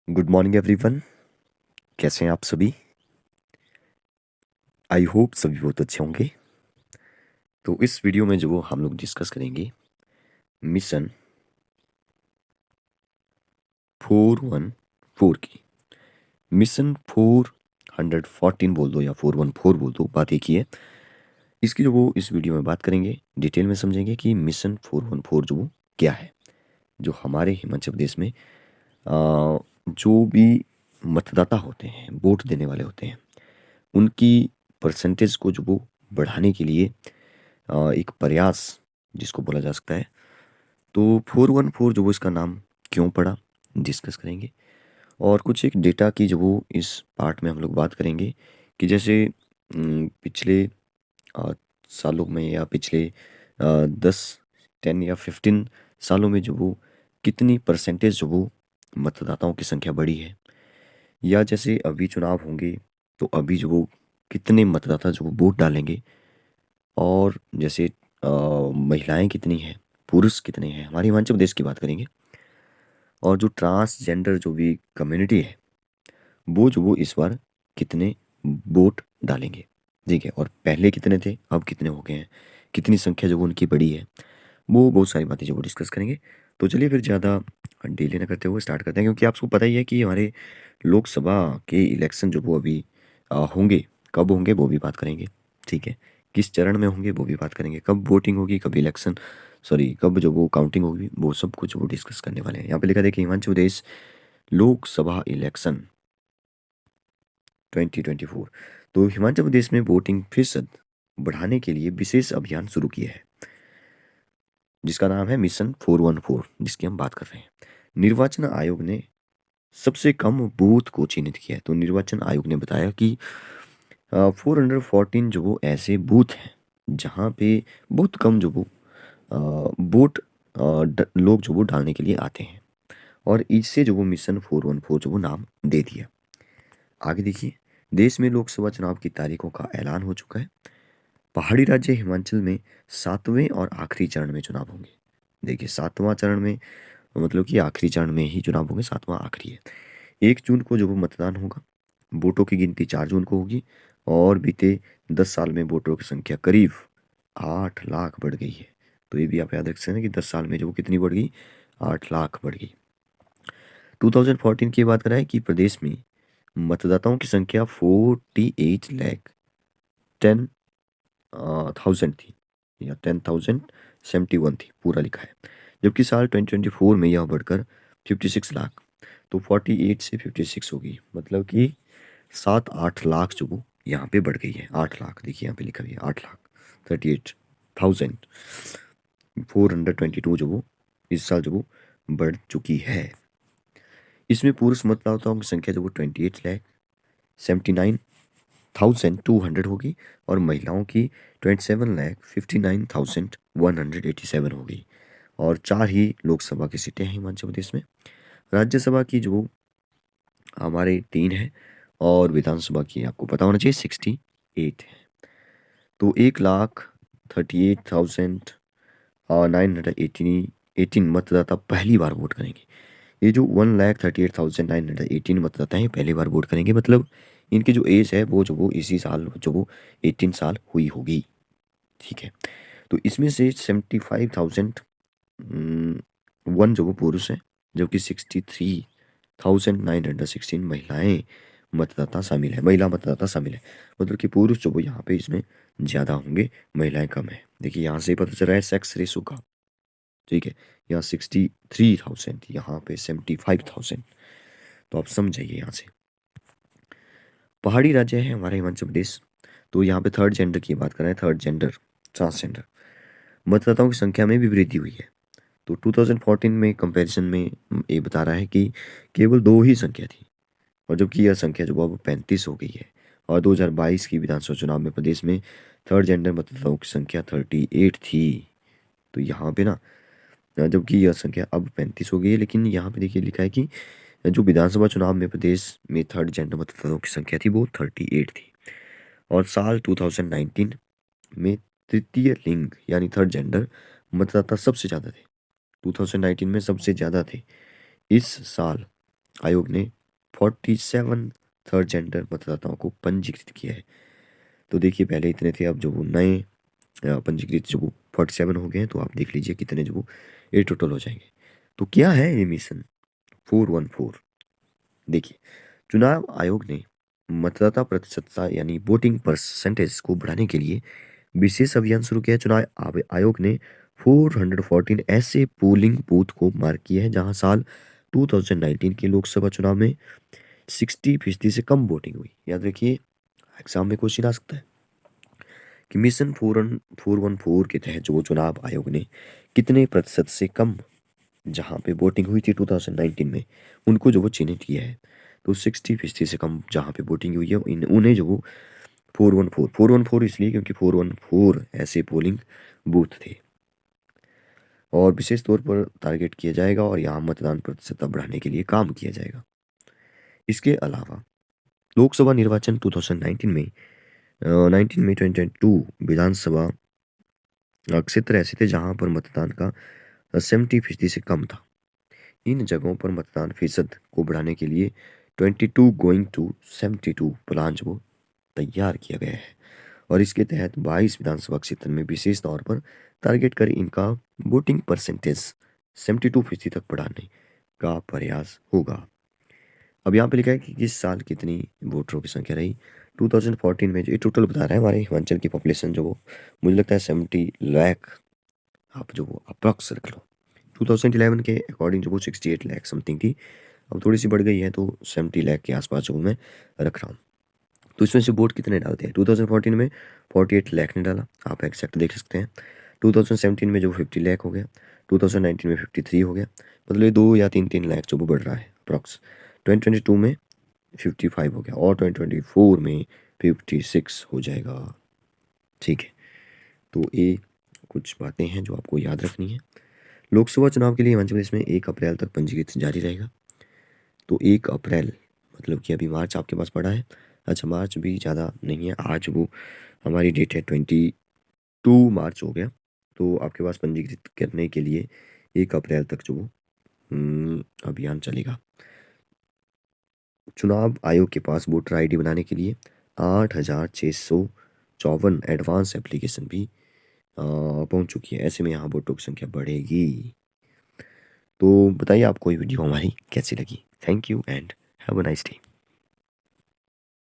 Good morning everyone. कैसे हैं आप सभी? आई होप सभी बहुत अच्छे होंगे। तो इस वीडियो में जो हम लोग डिस्कस करेंगे मिशन 414 की। मिशन 414 बोल दो या 414 बोल दो, बात एक ही है। इसकी जो वो इस वीडियो में बात करेंगे, डिटेल में समझेंगे कि मिशन 414 जो वो क्या है। जो हमारे हिमाचल प्रदेश में जो भी मतदाता होते हैं, वोट देने वाले होते हैं, उनकी परसेंटेज को जो वो बढ़ाने के लिए एक प्रयास जिसको बोला जा सकता है। तो 414 जो वो इसका नाम क्यों पड़ा, डिस्कस करेंगे। और कुछ एक डेटा की जो वो इस पार्ट में हम लोग बात करेंगे कि जैसे पिछले अ, सालों में या पिछले 10 या 15 सालों में जो वो कितनी परसेंटेज जो वो मतदाताओं की संख्या बढ़ी है, या जैसे अभी चुनाव होंगे तो अभी जो वो कितने मतदाता जो वो वोट डालेंगे, और जैसे महिलाएं कितनी हैं, पुरुष कितने हैं, हमारे हिमाचल प्रदेश की बात करेंगे। और जो ट्रांसजेंडर जो भी कम्युनिटी है, वो जो वो इस बार कितने वोट डालेंगे, ठीक है। और पहले कितने थे, अब कितने हो गए हैं, कितनी संख्या जो वो उनकी बढ़ी है, वो बहुत सारी बातें जो वो डिस्कस करेंगे। तो चलिए फिर ज़्यादा डिले ना करते हुए स्टार्ट करते हैं, क्योंकि आपको पता ही है कि हमारे लोकसभा के इलेक्शन जो वो अभी होंगे, कब होंगे वो भी बात करेंगे, ठीक है। किस चरण में होंगे वो भी बात करेंगे, कब वोटिंग होगी, कब इलेक्शन, सॉरी कब जो वो काउंटिंग होगी, वो सब कुछ वो डिस्कस करने वाले हैं। यहाँ पे लिखा देखिए, हिमाचल प्रदेश लोकसभा इलेक्शन 2024। तो हिमाचल प्रदेश में वोटिंग प्रतिशत बढ़ाने के लिए विशेष अभियान शुरू किया है, जिसका नाम है मिशन 414, जिसकी हम बात कर रहे हैं। निर्वाचन आयोग ने सबसे कम बूथ को चिन्हित किया है। तो निर्वाचन आयोग ने बताया कि 414 जो वो ऐसे बूथ हैं जहाँ पे बहुत कम जो वो वोट लोग जो वो डालने के लिए आते हैं, और इससे जो वो मिशन 414 जो वो नाम दे दिया। आगे देखिए, देश में लोकसभा चुनाव की तारीखों का ऐलान हो चुका है। पहाड़ी राज्य हिमाचल में 7वें और आखिरी चरण में चुनाव होंगे। देखिए 7वां चरण में मतलब कि आखिरी चरण में ही चुनाव होंगे, 7वां आखिरी है। 1 जून को जो वो मतदान होगा। वोटों की गिनती 4 जून को होगी। और बीते 10 साल में वोटरों की संख्या करीब 8 लाख बढ़ गई है। तो ये भी आप याद रख सकते हैं कि 10 साल में जो वो कितनी बढ़ गई, 8 लाख बढ़ गई। 2014 की बात कराएं कि प्रदेश में मतदाताओं की संख्या 48 लाख 10,000 थी, या 10,071 थी, पूरा लिखा है। जबकि साल 2024 में यह बढ़कर 56 लाख, तो 48 से 56 हो गई, मतलब कि 7-8 लाख जो वो यहाँ पे बढ़ गई है। 8 लाख, देखिए यहाँ पे लिखा हुआ है 8,38,422 जो वो इस साल जो वो बढ़ चुकी है। इसमें पुरुष मतदाताओं की संख्या जो वो 28,79,200 होगी, और महिलाओं की 27,59,187 होगी। और 4 ही लोकसभा की सीटें हैं हिमाचल प्रदेश में। राज्यसभा की जो हमारे 3 है, और विधानसभा की आपको पता होना चाहिए 68 है। तो 1,38,918 मतदाता पहली बार वोट करेंगे। ये जो 1,38,918 मतदाता हैं पहली बार वोट करेंगे, मतलब इनकी जो एज है वो जो वो इसी साल जो वो 18 साल हुई होगी, ठीक है। तो इसमें से 75,001 जो वो पुरुष हैं, जबकि 63,916 महिलाएं मतदाता शामिल है, महिला मतदाता शामिल है। मतलब कि पुरुष जो वो यहाँ पे इसमें ज़्यादा होंगे, महिलाएं कम है। देखिए यहाँ से पता चल रहा है सेक्स रेशो का, ठीक है। यहाँ 63,000, यहाँ पे 75,000। तो आप समझ जाइए यहाँ से। पहाड़ी राज्य है हमारा हिमाचल प्रदेश। तो यहाँ पे थर्ड जेंडर की बात करें, थर्ड जेंडर ट्रांसजेंडर मतदाताओं की संख्या में भी वृद्धि हुई है। तो 2014 में कंपैरिजन में ये बता रहा है कि केवल 2 ही संख्या थी, और जबकि यह संख्या जो अब 35 हो गई है। और 2022 की विधानसभा चुनाव में प्रदेश में थर्ड जेंडर मतदाताओं की संख्या 38 थी। तो यहाँ पे ना, जबकि यह संख्या अब 35 हो गई है, लेकिन यहाँ पे देखिए लिखा है कि जो विधानसभा चुनाव में प्रदेश में थर्ड जेंडर मतदाताओं की संख्या थी वो 38 थी। और साल 2019 में तृतीय लिंग यानी थर्ड जेंडर मतदाता सबसे ज़्यादा थे। 2019 में सबसे ज़्यादा थे। इस साल आयोग ने 47 थर्ड जेंडर मतदाताओं को पंजीकृत किया है। तो देखिए पहले इतने थे, अब जो वो नए पंजीकृत जो वो 47 हो गए हैं, तो आप देख लीजिए कितने जो वो ये टोटल हो जाएंगे। तो क्या है ये मिशन 414? देखिए, चुनाव आयोग ने मतदाता प्रतिशतता यानी वोटिंग परसेंटेज को बढ़ाने के लिए विशेष अभियान शुरू किया है। चुनाव आयोग ने 414 ऐसे पोलिंग बूथ को मार्क किया है जहां साल 2019 के लोकसभा चुनाव में 60% से कम वोटिंग हुई। याद रखिए, एग्जाम में क्वेश्चन आ सकता है कि मिशन 414 के तहत जो चुनाव आयोग ने कितने प्रतिशत से कम जहाँ पे वोटिंग हुई थी 2019 में, उनको जो वो चिन्हित किया है। तो 60% से कम जहाँ पे वोटिंग हुई है उन्हें जो वो 414 इसलिए क्योंकि 414 ऐसे पोलिंग बूथ थे और विशेष तौर पर टारगेट किया जाएगा और यहाँ मतदान प्रतिशतता बढ़ाने के लिए काम किया जाएगा। इसके अलावा लोकसभा निर्वाचन 2019 में 2022 विधानसभा क्षेत्र ऐसे थे जहां पर मतदान का 70% से कम था। इन जगहों पर मतदान फीसद को बढ़ाने के लिए 22 गोइंग टू 72 प्लान जो तैयार किया गया है और इसके तहत 22 विधानसभा क्षेत्र में विशेष तौर पर टारगेट कर इनका वोटिंग परसेंटेज 72% तक बढ़ाने का प्रयास होगा। अब यहाँ पे लिखा है कि किस साल कितनी वोटरों की संख्या रही। 2014 में जो ये टोटल बता रहा है हमारे हिमाचल की पॉपुलेशन जो वो मुझे लगता है 70 लाख, आप जो वो अप्रॉक्स रख लो। 2011 के अकॉर्डिंग जो वो 68 लाख समथिंग थी, अब थोड़ी सी बढ़ गई है तो 70 लाख के आसपास जो मैं रख रहा हूँ। तो इसमें से वोट कितने डालते हैं? 2014 में 48 लाख ने डाला, आप एक्जैक्ट देख सकते हैं। 2017 में जो 50 लाख हो गया, 2019 में 53 हो गया, मतलब ये 2 या 3 लाख जो वो बढ़ रहा है अप्रॉक्स। 2022 में 55 हो गया और 2024 में 56 हो जाएगा। ठीक है, तो ये कुछ बातें हैं जो आपको याद रखनी है। लोकसभा चुनाव के लिए हिमाचल प्रदेश में 1 अप्रैल तक पंजीकृत जारी रहेगा। तो 1 अप्रैल मतलब कि अभी मार्च आपके पास पड़ा है। अच्छा, मार्च भी ज़्यादा नहीं है, आज वो हमारी डेट है 22 मार्च हो गया। तो आपके पास पंजीकृत करने के लिए 1 अप्रैल तक जो वो अभियान चलेगा। चुनाव आयोग के पास वोटर आईडी बनाने के लिए 8,654 एडवांस एप्लीकेशन भी पहुंच चुकी है। ऐसे में यहाँ वोटों की संख्या बढ़ेगी। तो बताइए आपको ये वीडियो हमारी कैसी लगी। Thank you and have a nice day.